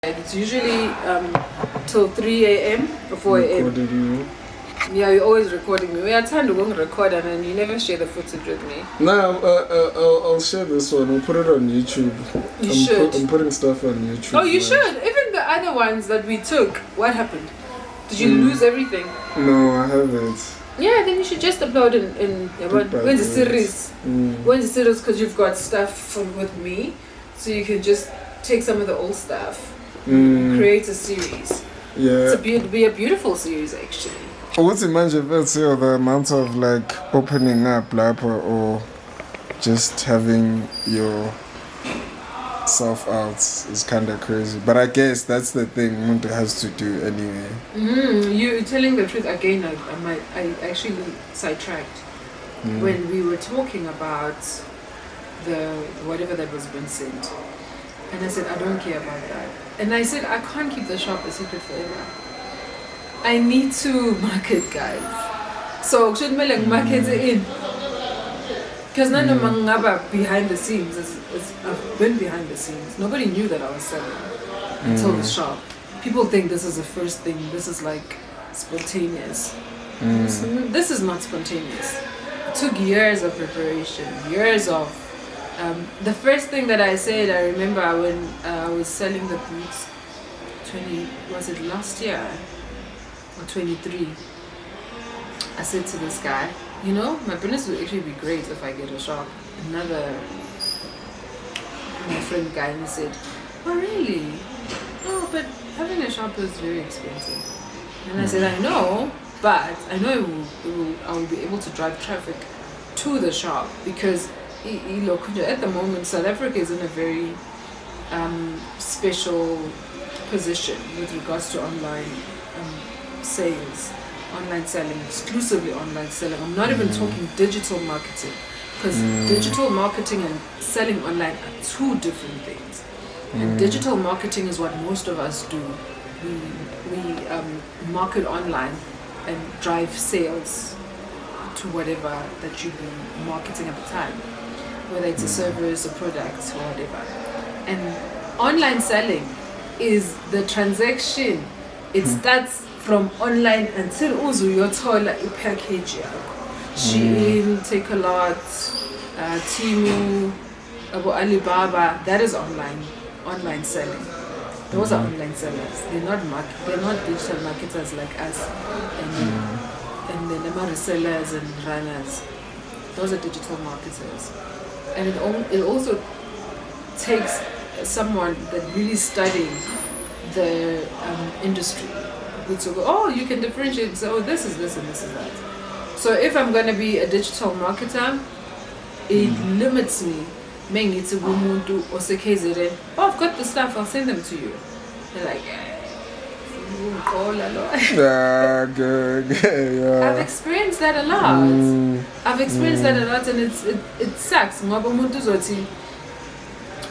It's usually till 3 a.m. or 4 a.m. Recording you. Yeah, you're always recording me. We had time to go and record and then you never share the footage with me. No, I'll share this one. I'll put it on YouTube. You should. I'm putting stuff on YouTube. Oh, you should. Even the other ones that we took, what happened? Did you lose everything? No, I haven't. Yeah, then you should just upload in when's the series? When's the series? Because you've got stuff from with me, so you can just take some of the old stuff, create a series. Yeah. It'd be a beautiful series actually. What's imagine the amount of like opening up lapper or just having your self out is kind of crazy, but I guess that's the thing Muntu has to do anyway. You telling the truth again. I actually sidetracked when we were talking about the whatever that was being sent, and I said I don't care about that, and I said I can't keep the shop a secret forever. I need to market, guys. So should me like market it in. Because none of my behind the scenes, I've been behind the scenes. Nobody knew that I was selling until the shop. People think this is the first thing. This is like spontaneous. This is not spontaneous. It took years of preparation, years of. The first thing that I said, I remember when I was selling the boots. Was it last year or 23? I said to this guy, you know, my business would actually be great if I get a shop. My friend guy, and he said, oh really? Oh, but having a shop is very expensive. And I said, I know, but I know I will be able to drive traffic to the shop because at the moment South Africa is in a very special position with regards to online sales. Online selling, exclusively online selling. I'm not even talking digital marketing, because digital marketing and selling online are two different things. And digital marketing is what most of us do. We market online and drive sales to whatever that you've been marketing at the time, whether it's a service, a product, or whatever. And online selling is the transaction. It starts from online until uzuyothola ipackage yakho. Shein, Takealot, Temu, Alibaba, that is online selling. Those are online sellers. They're not digital marketers like us and then the resellers and runners. Those are digital marketers. And it also takes someone that really studying the industry. So go, you can differentiate and say, this is this and this is that. So if I'm going to be a digital marketer, it limits me. I've got the stuff, I'll send them to you. They're like, good. Yeah. I've experienced that a lot. And it sucks.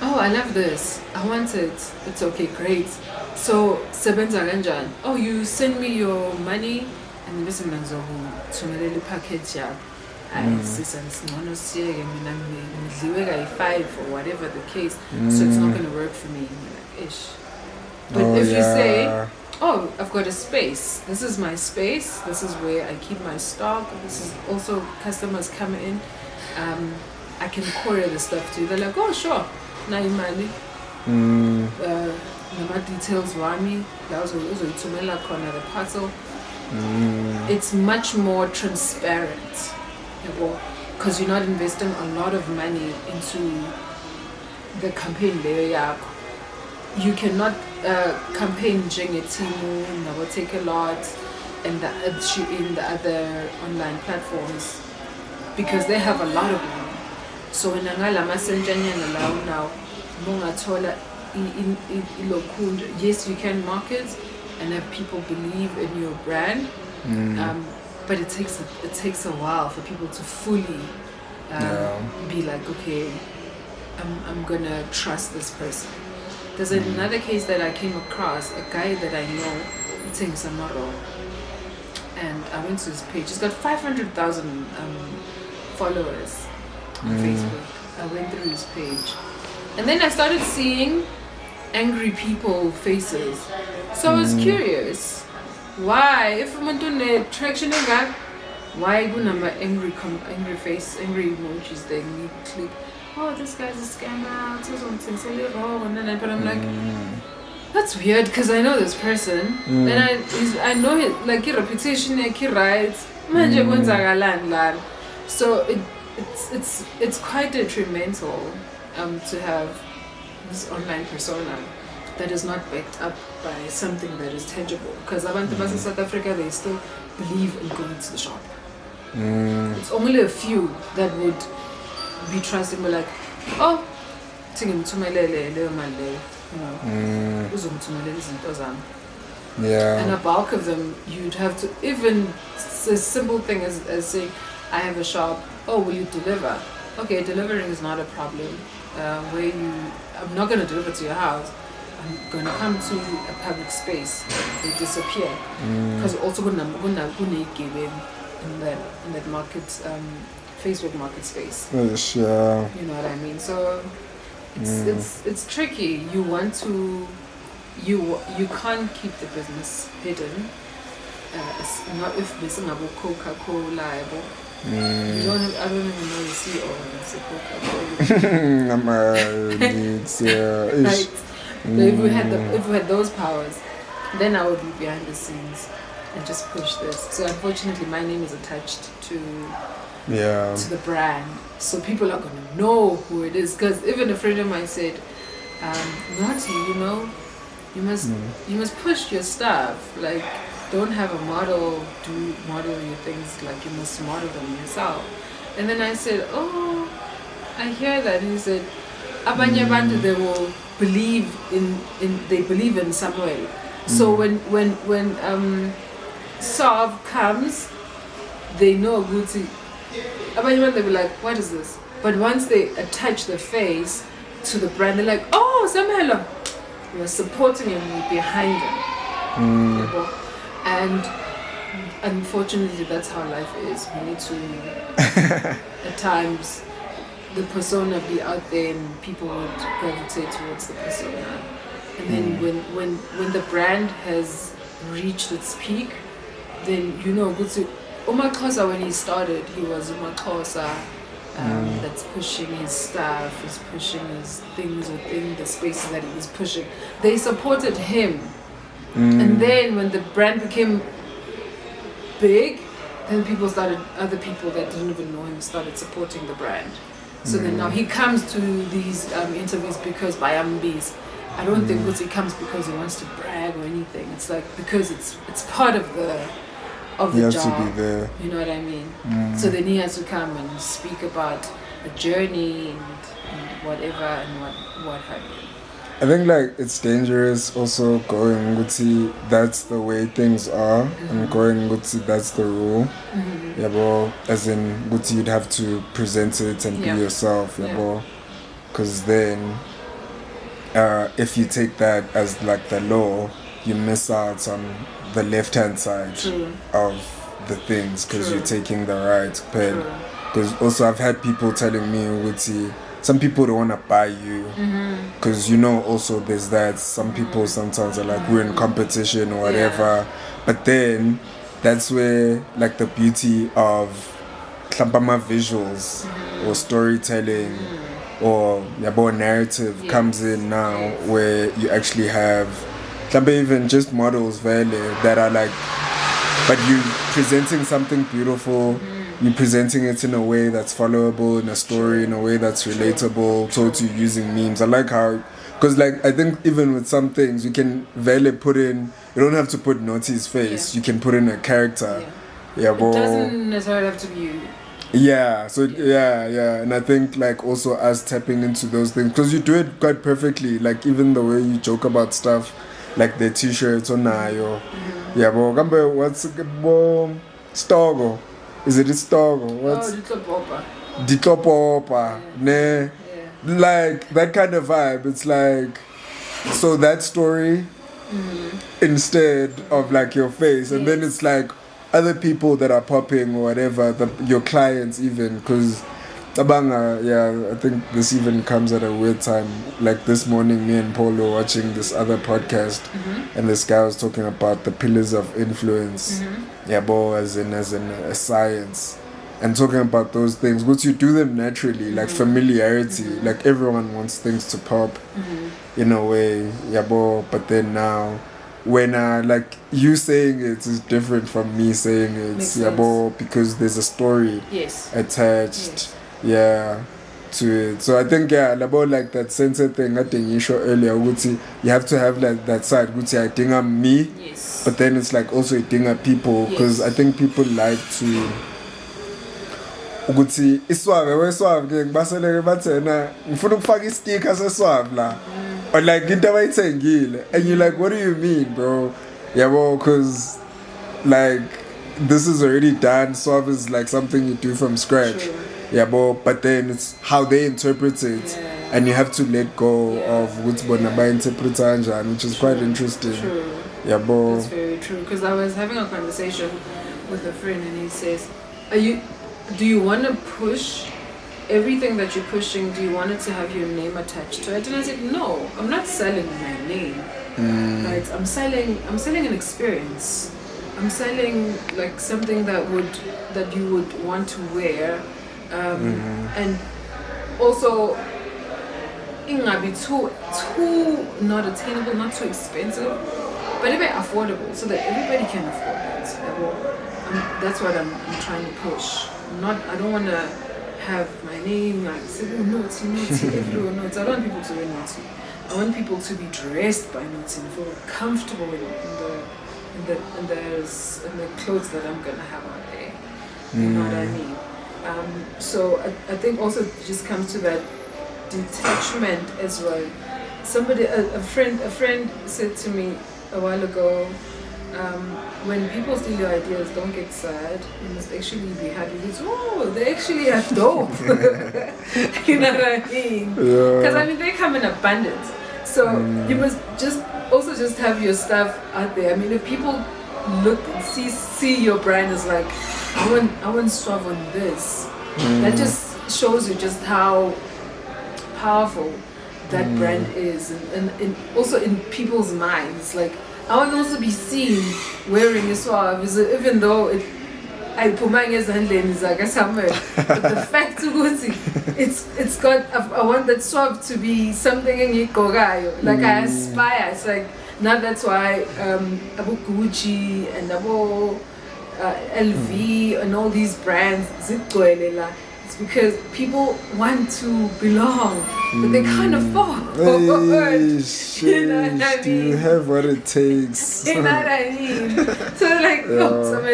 Oh, I love this. I want it. It's okay, great. So, sebenza kanjani? Oh, you send me your money and bese mina ngizokuthumelela ipackage yakho. Hayi sisa nisingcono siyeke mina ngidliwe kayi-5 or whatever the case. So it's not going to work for me. Like, ish. But if you say, I've got a space. This is my space. This is where I keep my stock. This is also customers come in. I can courier the stuff to you. They're like, oh, sure. Now money. Nama details wami la uzoyithumela khona the parcel. It's much more transparent, because you're not investing a lot of money into the campaign layer. You cannot campaign Temu, Nabo Takealot, and the other online platforms because they have a lot of money. So when angala masenjanyana lawo now mongathola yes, you can market and have people believe in your brand, but it takes a while for people to fully be like, okay, I'm gonna trust this person. There's another case that I came across, a guy that I know, it's Samaro, and I went to his page. He's got 500,000 followers on Facebook. I went through his page, and then I started seeing angry people faces. So I was curious, why, if umuntu ne-traction engaka, why kunama angry face, angry emojis thing, you click, oh, this guy's a scammer, it's wrong, and then but I'm like, that's weird, because I know this person, and I know it, like, his reputation, he writes, so it's quite detrimental to have this online persona that is not backed up by something that is tangible, because abantu in South Africa, they still believe in going to the shop. It's only a few that would be trusting, but like, oh, yeah. And a bulk of them, you'd have to, even a simple thing as saying, I have a shop, oh, will you deliver? Okay, delivering is not a problem. I'm not going to deliver to your house. I'm going to come to a public space. They disappear. Because also going to give in that market, Facebook market space. Yes, yeah. You know what I mean? So it's tricky. You want to, you can't keep the business hidden. Not if this is about Coca-Cola. You don't have, I don't even know the CEO of Coca-Cola. Right. So if we had those powers, then I would be behind the scenes and just push this. So unfortunately, my name is attached to the brand, so people are gonna know who it is. Because even a friend of mine said, Notty, you must push your stuff. Like, don't have a model model your things, like you must model them yourself. And then I said, oh, I hear that. And he said, abanye abantu, they will believe in Samuel. So when Solve comes, they know Guti. Abanye, they'll be like, what is this? But once they attach the face to the brand, they're like, oh, Samuel, we're supporting him, we're behind him. And unfortunately, that's how life is. We need to, at times, the persona be out there and people would gravitate towards the persona. And then when the brand has reached its peak, then Umaxhosa, when he started, he was Umaxhosa that's pushing his stuff, is pushing his things within the spaces that he was pushing. They supported him. And then when the brand became big, then other people that didn't even know him started supporting the brand. So then now he comes to these interviews because by Ambis. I don't think he comes because he wants to brag or anything. It's like because it's part of the job. He has to be there. You know what I mean? So then he has to come and speak about the journey and whatever and what have you. I think like it's dangerous also going Nguti, that's the way things are, and going Nguti, that's the rule. Yeah, bro. As in Nguti, you'd have to present it and be yourself, yeah, bro. Because then if you take that as like the law, you miss out on the left-hand side of the things because you're taking the right pen. Because also I've had people telling me, Nguti, some people don't want to buy you because also there's that. Some people sometimes are like, we're in competition or whatever, but then that's where like the beauty of Klampama visuals or storytelling or narrative comes in now, where you actually have even just models that are like, but you presenting something beautiful. You're presenting it in a way that's followable, in a story, in a way that's relatable, told to using memes. I like how, because like I think even with some things you can put in, you don't have to put Notty's face, you can put in a character. Yeah, but it doesn't necessarily have to be you. Yeah, so yeah, and I think like also us tapping into those things, because you do it quite perfectly, like even the way you joke about stuff, like the t-shirts on Nayo. Yeah, but what's Stogo? Is it Stogo? What's Ditlopopa? Ne? Like that kind of vibe. It's like, so that story instead of like your face, and then it's like other people that are popping or whatever, your clients even, because Abanga, yeah, I think this even comes at a weird time. Like this morning, me and Paul were watching this other podcast, and this guy was talking about the pillars of influence. Yeah, bo, as in a science, and talking about those things. But you do them naturally, like familiarity. Like everyone wants things to pop, in a way. Yeah, bo, but then now. When like you saying it is different from me saying it, yeah, bo, because there's a story attached. Yeah, to it. So I think about like that sensor thing I think you showed earlier, you have to have like that side, I think I'm me, but then it's like also I think of people, because I think people like to ukuthi iswabe weswabe ke ngibaseleke bathena ngifuna ukufaka isticker seswabe la, or like into abayithengile, and you're like, what do you mean, bro? Yeah, well, because like this is already done. Swab is like something you do from scratch. Yeah, but then it's how they interpret it, and you have to let go of what's bona by interpretation, which is quite interesting. Yeah, that's very true. Because I was having a conversation with a friend, and he says, do you want to push everything that you're pushing? Do you want it to have your name attached to it? And I said, no, I'm not selling my name. Right? I'm selling an experience. I'm selling like something that you would want to wear, and also it might be too not attainable, not too expensive, but even affordable, so that everybody can afford it. That's what I'm trying to push. I don't want to have my name like Notty, everyone knows. I don't want people to wear Notty. I want people to be dressed by Notty and feel comfortable in the clothes that I'm gonna have out there. You know what I mean? So I think also it just comes to that detachment as well. A friend said to me a while ago, when people steal your ideas, don't get sad. You must actually be happy. Because, they actually are dope. You know what I mean? Because I mean, they come in abundance. So you must just have your stuff out there. I mean, if people look and see your brand as like, I want Suave on this. That just shows you just how powerful that brand is, and also in people's minds. Like, I want to also be seen wearing a Suave, even though I put my hands on like somewhere. But the fact it's got, I want that Suave to be something in Ikogayo. Like I aspire. It's like, now that's why about Gucci and about LV and all these brands, it's because people want to belong, but they can't afford. You know what I mean? Do you have what it takes? You know what I mean? So like, some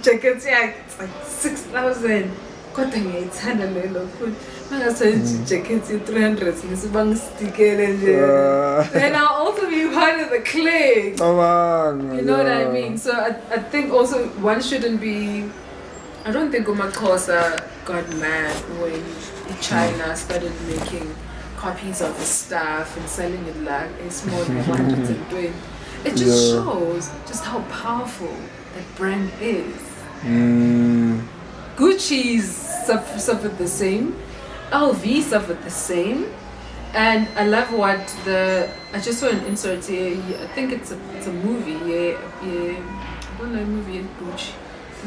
jackets, it's like 6,000. Kodwa ngiyayithanda lelo futhi mangasenje jackets ye-300 ngisibangisitikele nje, then I'll also be part of the clique. You know what I mean? So I think also one shouldn't be, I don't think uMaxhosa got mad when China started making copies of his stuff and selling it like a small quantities and doing. It just shows just how powerful that brand is. Gucci's suffered the same, LV suffered the same, and I love what I just saw an insert here. I think it's a movie. I don't know, a movie Gucci.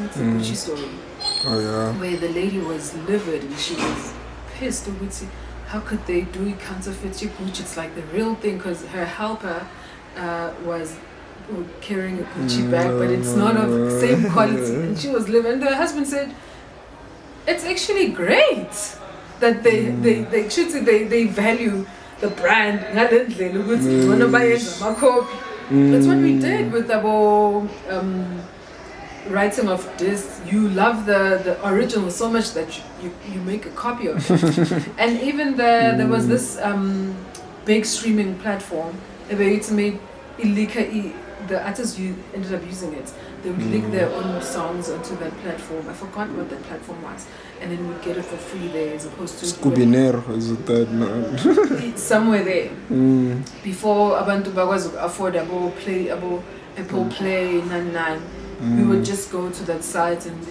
It's a Gucci story. Oh yeah. Where the lady was livid and she was pissed. How could they do counterfeit Gucci? It's like the real thing, because her helper was carrying a Gucci bag, but it's not of the same quality. And she was livid. And the husband said, it's actually great that they should say they value the brand. That's what we did with our writing of discs. You love the original so much that you make a copy of it. And even there was this big streaming platform where it's made the artists ended up using it. They would link their own songs onto that platform. I forgot what that platform was, and then we'd get it for free there, as opposed to Scubinero, is it that now? Somewhere there. Before abantu bakwazi afford Apple Play, nan. We would just go to that site and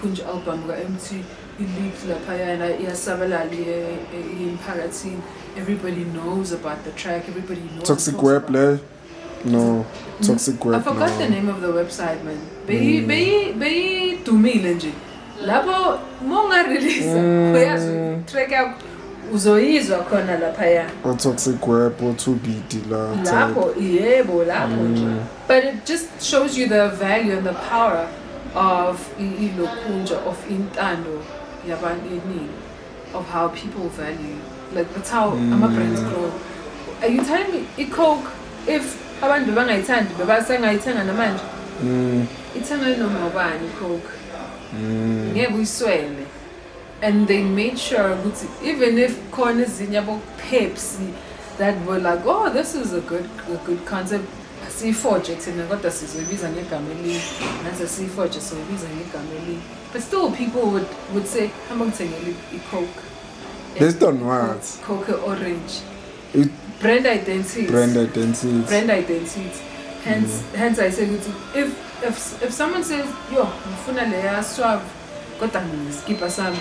kunja album empty elite laphaya and iyasabalala emphakathini. Everybody knows about the track. Everybody knows. Toxic Web, no. Toxic Web. I forgot the name of the website, man. Be dumile nje. Lapho monga release uyazi track yakho uzoyizwa khona laphaya. O Toxic Web or 2BD la. Lapho yebo lapho nje. But it just shows you the value and the power of ilokunja of intando yabantu, of how people value. Like that's how our brands grow. Are you telling me Coke, if abantu bangayithandi bebasengayithenga namanje ithenga noma ubani Coke ngeke uyiswele? And they made sure ukuthi even if khona ezinye abo Pepsi that were like, oh, this is a good concept, siyiforge thina kodwa sizoyibiza ngegama eli nase siyiforge sizoyibiza ngegama eli, but still people would say hamba ngithengele iCoke based on what? Coke orange. Brand identity. Hence I say if someone says, yo, ngifuna leya swab kodwa ngiskippa some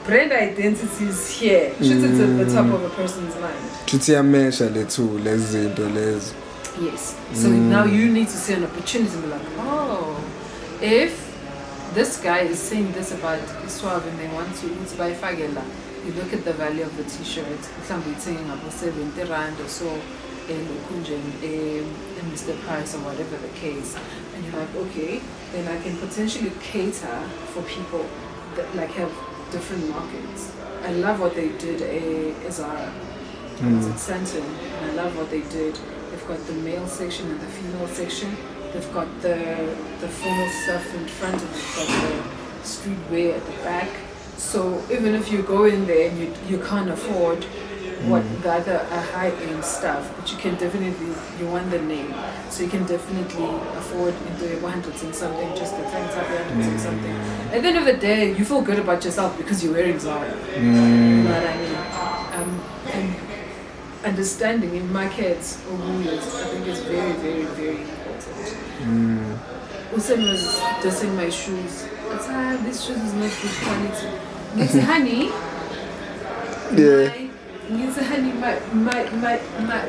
brand identity is here. Should it's at the top of a person's mind. Chuthi yamesha lethu lezinto lezo. Yes. So now you need to see an opportunity and be like, oh, if this guy is saying this about Swab and they want to buy fagela, you look at the value of the t-shirt, mhlawumbe ithengwe ngabo 70 rand or so Mr. Price or whatever the case, and you're like, okay, then I can potentially cater for people that like have different markets. I love what they did Zara. It's at Santon, and I love what they did. They've got the male section and the female section. They've got the formal stuff in front, and they've got the streetwear at the back. So even if you go in there and you can't afford what the other high-end stuff, but you can definitely, you want the name, so you can definitely afford into 100 and something, just the tank top 100 and something. At the end of the day, you feel good about yourself because you're wearing Zara. You know what I mean? And understanding in markets or rulers, I think is very, very, very important. Usam was dusting my shoes. It's this shoes is not good quality. It's honey. Yeah. Honey,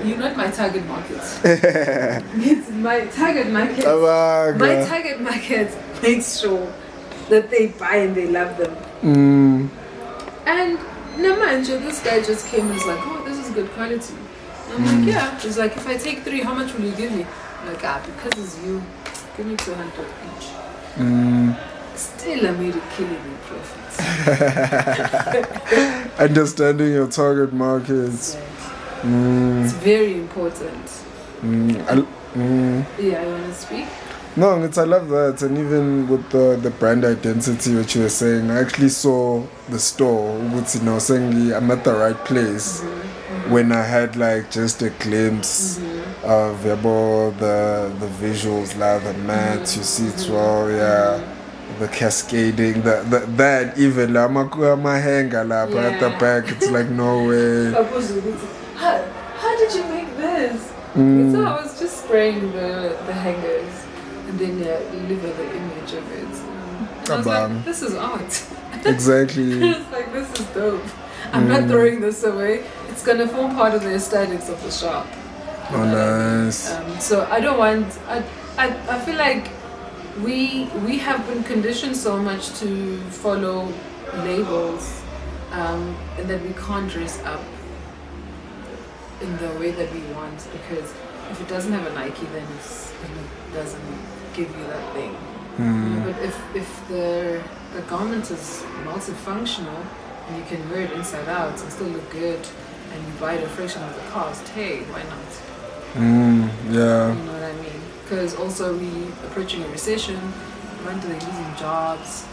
you're not my target market. It's my target market. My target market makes sure that they buy and they love them. And Namanja, this guy just came and was like, oh, this is good quality. I'm like, yeah. He's like, if I take 3, how much will you give me? I'm like, because it's you, give me 200 each. Still, I made a killing in profits. Understanding your target markets. It's very important. Yeah, you want to speak? No, I love that. And even with the brand identity, which you were saying, I actually saw the store, saying I'm at the right place. When I had like just a glimpse of the visuals, like the mats, you see it well, yeah. The cascading, that even my hanger at the back, it's like no way. How did you make this? So I was just spraying the hangers and then deliver the image of it. I was like, this is art. Exactly. It's like, this is dope. I'm not throwing this away. It's gonna form part of the aesthetics of the shop. Oh, nice. So I don't want. I feel like we have been conditioned so much to follow labels, and that we can't dress up in the way that we want, because if it doesn't have a Nike, then it doesn't give you that thing. But if the garment is multifunctional and you can wear it inside out and still look good, and you buy it a fraction of the cost, hey, why not? Yeah. You know what I mean? Because also we approaching a recession, when they're losing jobs.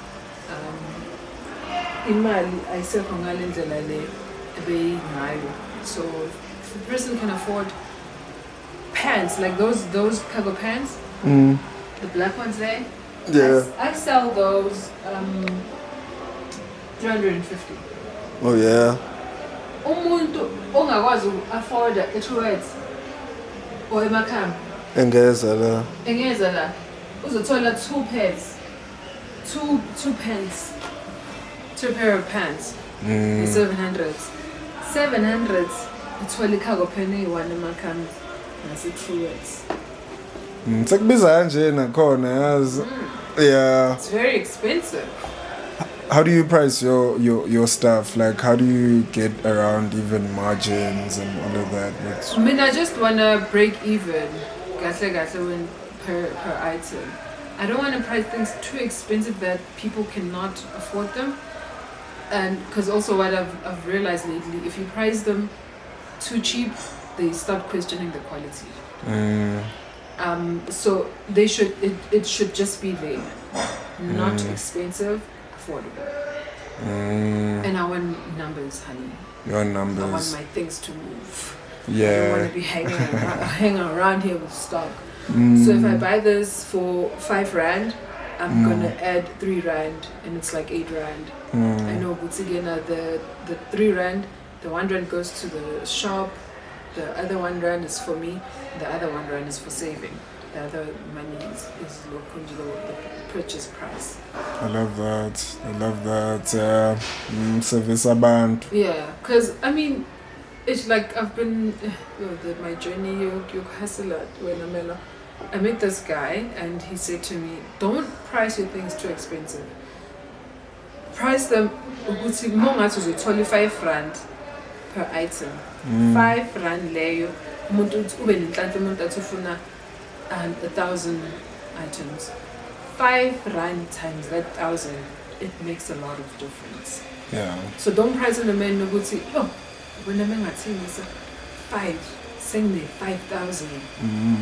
So if the person can afford pants, like those cargo pants, the black ones there, yeah, I sell those 350. Oh yeah. Umuntu ongakwazi afford it or emakhaya engeza la uzothola two pants to a pair of pants. 700s. 700s. It's where cargo penny one in my cam. That's it 2 words. Sekubiza kanje nakhona yazi. Yeah. It's very expensive. How do you price your stuff? Like, how do you get around even margins and all of that? I mean, I just wanna break even. When per item. I don't want to price things too expensive that people cannot afford them. And because also what I've realized lately, if you price them too cheap, they start questioning the quality. So they should it should just be there, not expensive, affordable. And I want numbers, honey. Your numbers. I want my things to move. Yeah. I don't want to be hanging around here with stock. So if I buy this for 5 rand, I'm gonna add 3 rand, and it's like 8 rand. I know, but again, the 3 rand, the 1 rand goes to the shop. The other 1 rand is for me. The other 1 rand is for saving. The other money is local, the purchase price. I love that. Service abantu. Yeah, because I mean, it's like I've been my journey. You hustle at when I met this guy and he said to me, "Don't price your things too expensive. Price them. Ukuthi 25 rand per item. 5 rand leyo. Umuntu ube nenhlanhla umuntu athi ufuna 1,000 items. 5 rand times that 1,000, it makes a lot of difference. Yeah. So don't price on a man ukuthi when a man ngathengisa 5, sing 5,000.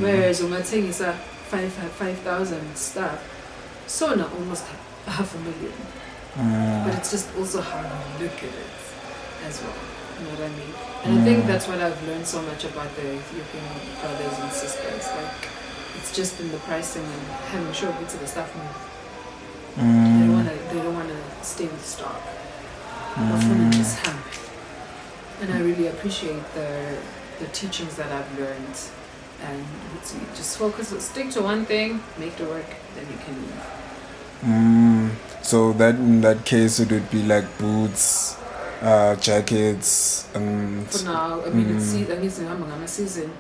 Whereas ungathengisa 5,000 stuff, so now almost 500,000. But it's just also how you look at it as well. You know what I mean? And I think that's what I've learned so much about the Ethiopian brothers and sisters. Like, it's just in the pricing and having sure bits of the stuff move. They don't wanna stay with stock. And I really appreciate the teachings that I've learned. And just stick to one thing, make it work, then you can move. So that in that case it would be like boots, jackets, and for now, I mean it's season.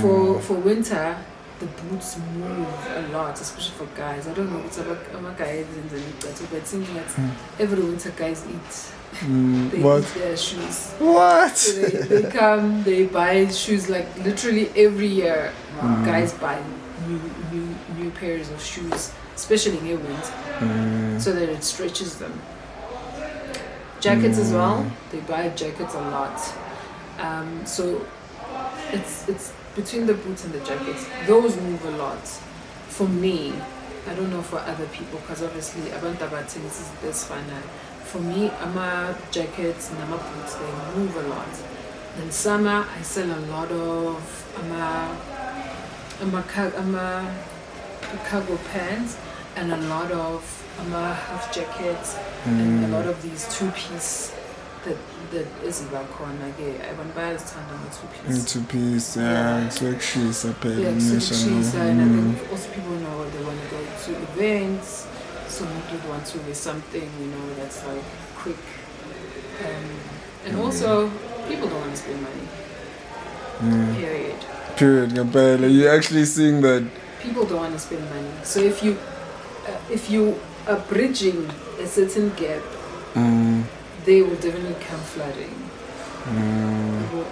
For winter, the boots move a lot, especially for guys. I don't know what's about guys in the but it seems that every winter guys eat. They eat their shoes. What? So they come, they buy shoes like literally every year. Guys buy new pairs of shoes, especially in winter, so that it stretches them. Jackets as well. They buy jackets a lot. So it's between the boots and the jackets. Those move a lot. For me, I don't know for other people because obviously this is this fun. For me, my jackets and my boots, they move a lot. In summer, I sell a lot of cargo pants and a lot of half jackets and a lot of these 2-piece that is bakhona ke abantu bayazithanda ama 2-piece. 2-piece, yeah, it's like shoes I pay and I think also people know they want to go to events, so people want to wear something that's like quick, and also people don't want to spend money. Period. Ngempela, you're actually seeing that people don't want to spend money. So if you are bridging a certain gap, they will definitely come flooding.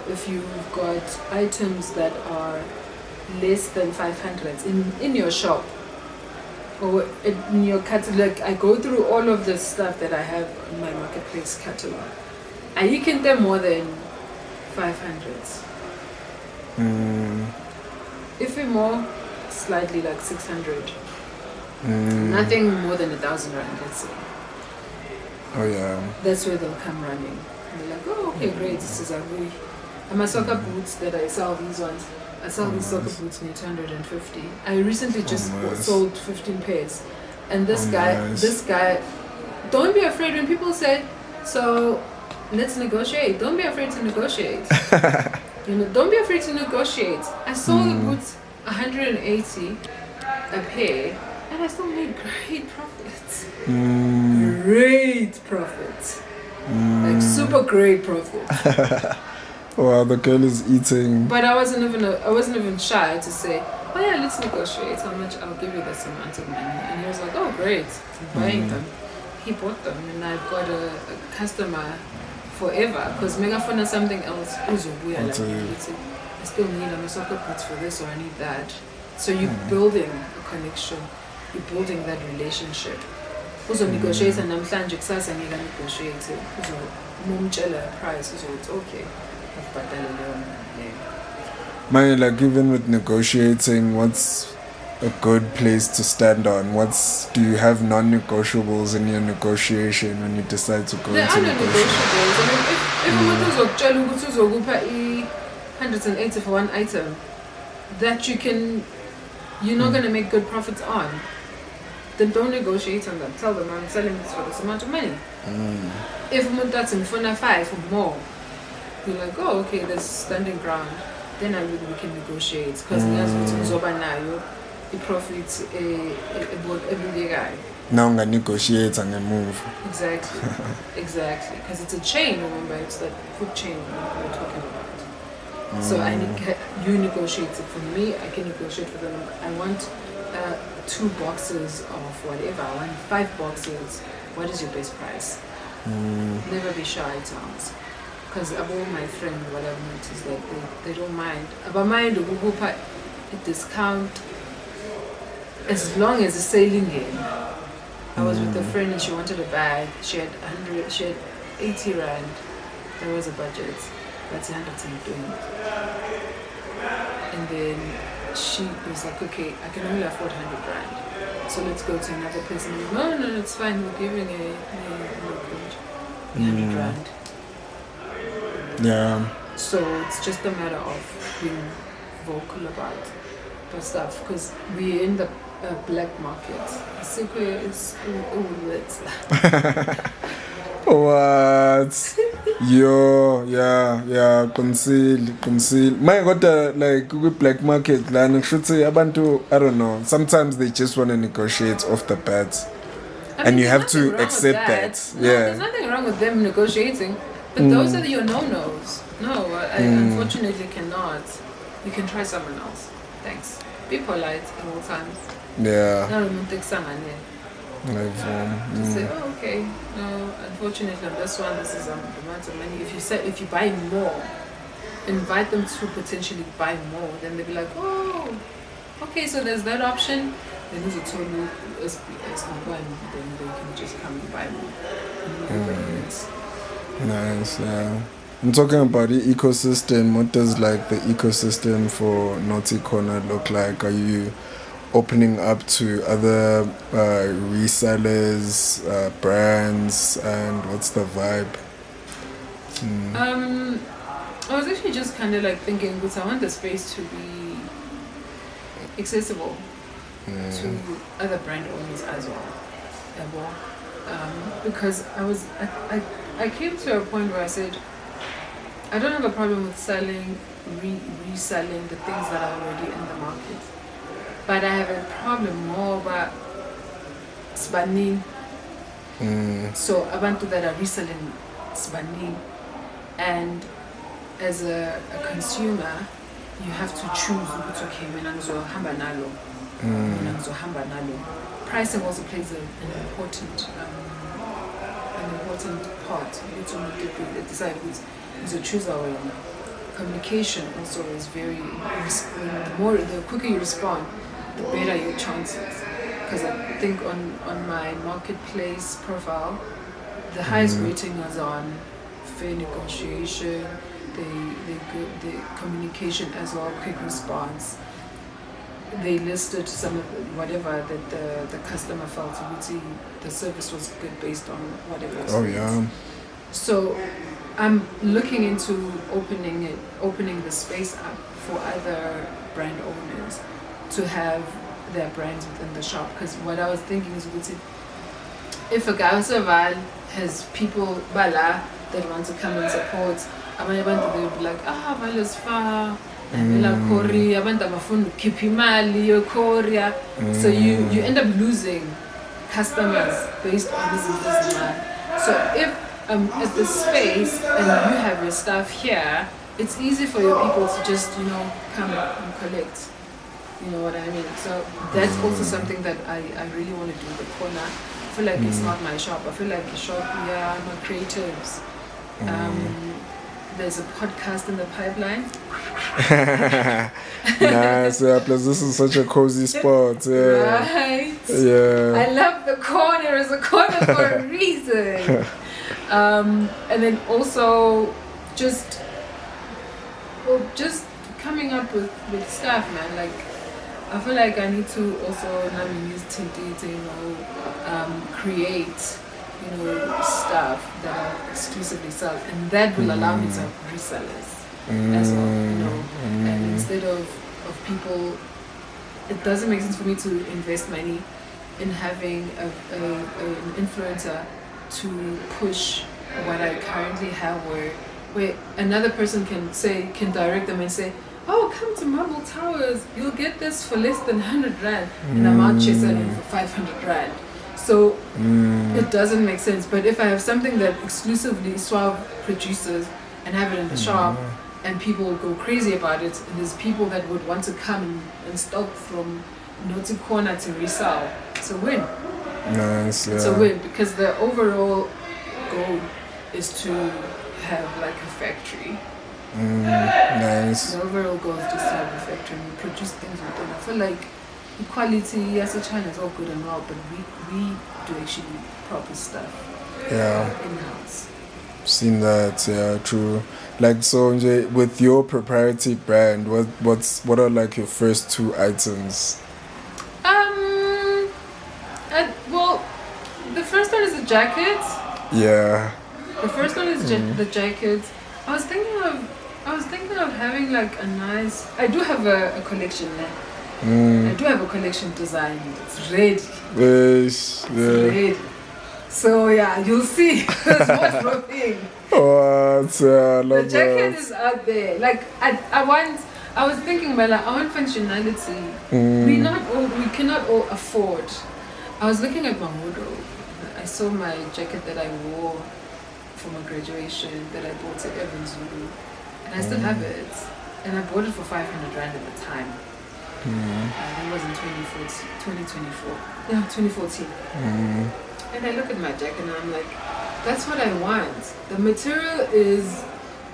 If you've got items that are less than 500 in your shop or in your catalog, I go through all of the stuff that I have in my marketplace catalog, and you can get more than 500s. If you're more, slightly like 600. Nothing more than 1,000 rand, let's say. Oh yeah. That's where they'll come running. And they're like, oh, okay, great, this is Agui. And my soccer boots that I sell, these ones, I sell these soccer boots near 250. I recently just sold 15 pairs. And this guy, don't be afraid when people say, so let's negotiate. Don't be afraid to negotiate. Don't be afraid to negotiate. I sold the boots 180 a pair, And I still made great profits. Great profits. Like super great profits. Wow, the girl is eating. But I wasn't even shy to say, oh yeah, let's negotiate how much I'll give you this amount of money. And he was like, oh great, I'm buying them. He bought them, and I've got a customer forever. Because Megafone is something else. I still need a soccer boots for this, or I need that. So you're building a connection. You're building that relationship. Also negotiate and namhlanje kusasa ngeke negotiate. Uzomtshela price, it's okay. Man, like even with negotiating, what's a good place to stand on? Do you have non-negotiables in your negotiation when you decide to go into negotiation? If umuntu uzokutshela ukuthi uzokupha 180 for one item that you're not going to make good profits on, then don't negotiate on them. Tell them I'm selling this for this amount of money. If umuntu that's in 5 or more, you're like, oh okay, there's standing ground, then we can negotiate because the profits guy. Now I'm gonna negotiate and then move. Exactly. Because it's a chain, remember, it's that food chain we're talking about. So you negotiate it for me, I can negotiate for them. I want 2 boxes of whatever, I want 5 boxes. What is your best price? Never be shy to ask. Because all my friends, what I've noticed, like they don't mind. But mind a discount as long as it's selling in. I was with a friend and she wanted a bag. She had 80 rand. There was a budget. That's 120. And then she was like, okay, I can only afford 100 rand. So let's go to another place. And no, it's fine. We're giving a 100 rand. Yeah. So it's just a matter of being vocal about stuff because we're in the black market. Secret is what? Yo, yeah, conceal. My God, like with black market, like should say abantu, I don't know. Sometimes they just want to negotiate off the bat, and you have to accept that. No, yeah, there's nothing wrong with them negotiating. But those are your no-nos. No, I unfortunately cannot. You can try someone else. Thanks. Be polite at all times. Yeah. Just say, oh, okay. No, unfortunately on this one, this is the amount of money. If you buy more, invite them to potentially buy more. Then they'll be like, oh, okay, so there's that option. Then there's a total then they can just come and buy more. Nice, yeah. I'm talking about the ecosystem. What does like the ecosystem for Notty Corner look like? Are you opening up to other resellers, brands, and what's the vibe? I was actually just kind of like thinking, because I want the space to be accessible to other brand owners as well. Because I came to a point where I said, I don't have a problem with selling, reselling the things that are already in the market. But I have a problem more about Spanin. So abantu that are reselling Spanin. And as a consumer, you have to choose what's okay. Pricing also plays an important part. You to decide who's a chooser or communication also is very. The quicker you respond, the better your chances. Because I think on my marketplace profile, the highest rating was on fair negotiation, the communication as well, quick response. They listed some of whatever that the customer felt the service was good based on whatever. Oh yeah. So I'm looking into opening the space up for other brand owners to have their brands within the shop. Because what I was thinking is, if a Gausaval has people bala that want to come and support, they would be like, Val is far, Vela Kori, abantu abafuna ukukhipha imali yoKorea. So you end up losing customers based on this demand. So if at the space and you have your stuff here, it's easy for your people to just come and collect. You know what I mean? So that's also something that I really want to do. The corner. I feel like it's not my shop. I feel like a shop. Yeah, I'm a creatives. There's a podcast in the pipeline. Nice, yeah, plus this is such a cozy spot. Yeah. Right. Yeah. I love the corner. It's a corner for a reason. And then also just coming up with stuff, man. Like I feel like I need to also now use Tinti to create stuff that I exclusively sell, and that will allow me to have resellers as well, and instead of people, it doesn't make sense for me to invest money in having an influencer to push what I currently have, where another person can direct them and say, oh, come to Marble Towers, you'll get this for less than 100 rand, and I'm out here selling for 500 rand. So it doesn't make sense. But if I have something that exclusively Suave produces and have it in the shop, and people go crazy about it, and there's people that would want to come and stock from Notty Corner to resell, it's a win. Nice, yeah. It's a win because the overall goal is to have like a factory. Nice. The overall goal is just to have a factory and we produce things within. I feel like the quality as a China is all good and all, but we do actually proper stuff. Yeah. In-house. Seen that, yeah, true. Like so, Nje, with your proprietary brand, what are like your first two items? Well, the first one is the jacket. Yeah. The first one is the jacket. I was thinking of having like a nice. I do have a collection there. I do have a collection designed. It's ready. Yes, yeah. It's ready. So yeah, you'll see. There's more dropping. What? I love The jacket that. is out there. Like I was thinking about like, I want functionality. We cannot all afford. I was looking at my wardrobe. I saw my jacket that I wore for my graduation that I bought at Evan Zulu, and I still have it. And I bought it for 500 rand at the time. It was in 2024. Yeah, 2014. And I look at my jacket and I'm like, that's what I want. The material is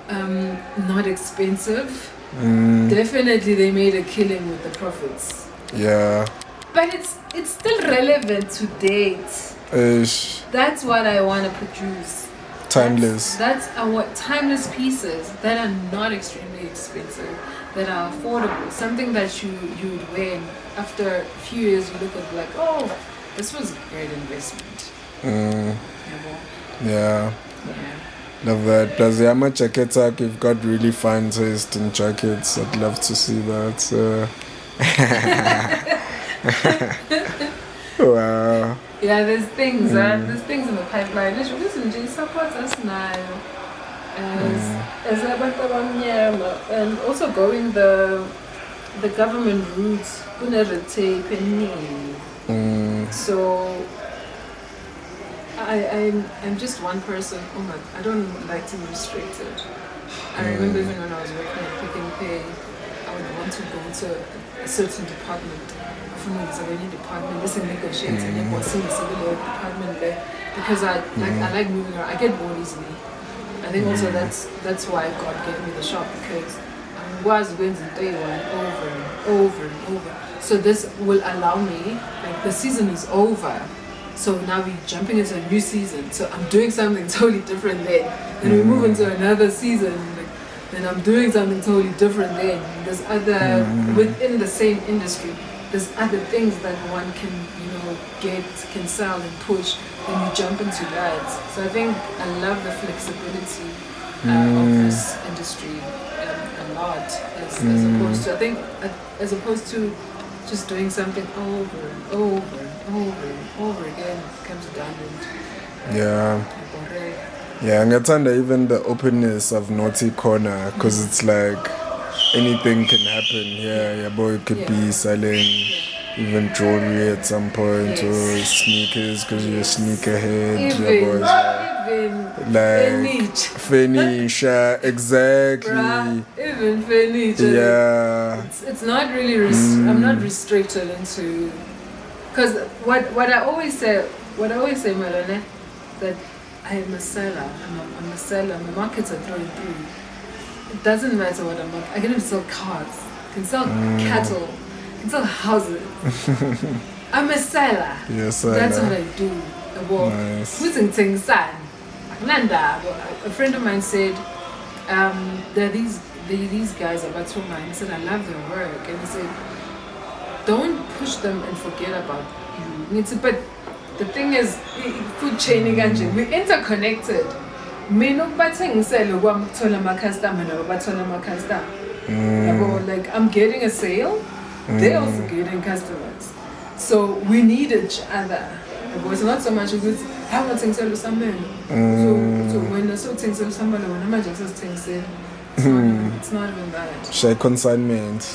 not expensive. Definitely they made a killing with the profits. Yeah. But it's still relevant to date. Ish. That's what I want to produce. Timeless. I want timeless pieces that are not extremely expensive, that are affordable. Something that you would wear and after a few years you look at like, oh, this was a great investment. Yeah. Love that. Plus, yeah, my jacket you've got really fine taste in jackets. I'd love to see that. Wow. Yeah, there's things. There's things in the pipeline. Listen, Jay, support us now as abantu abamnyama, and also going the government route. Red tape and so I'm just one person. Oh my! I don't like to be restricted. I remember even when I was working at Pick and Pay, I would want to go to a certain department. Any department, listen, negotiating, and what's in the civil department there, because I like moving around. I get bored easily. I think also that's why God gave me the shop, because I was going to day one over and over and over. So this will allow me, like the season is over, so now we're jumping into a new season. So I'm doing something totally different then. Then we move into another season. Then I'm doing something totally different then. There's other within the same industry. There's other things that one can, can sell and push, then you jump into that. So I think I love the flexibility of this industry a lot, as opposed to just doing something over and over and over and over again. It becomes redundant. Yeah. Yeah, and I even the openness of Notty Corner, because it's like anything can happen. Yeah, boy could be selling even jewelry at some point or sneakers because you're a sneakerhead. Even like furniture, exactly. Bruh, even furniture. Yeah. It's not really. I'm not restricted into. Because what I always say, Malone, that I am a seller. I'm a seller. My markets are through and through. It doesn't matter what I'm like. I can even sell cars. I can sell cattle. I can sell houses. I'm a seller. Yes, that's what I do. Nice. A friend of mine said, there are these guys about to mine. He said, I love their work. And he said, don't push them and forget about you. But the thing is, food chain, we're interconnected. Like, I'm getting a sale, they're also getting customers. So we need each other. It's not so much good. I'm not saying to somebody. So when I so think to somebody, when I'm just saying, it's not even that. Share consignment.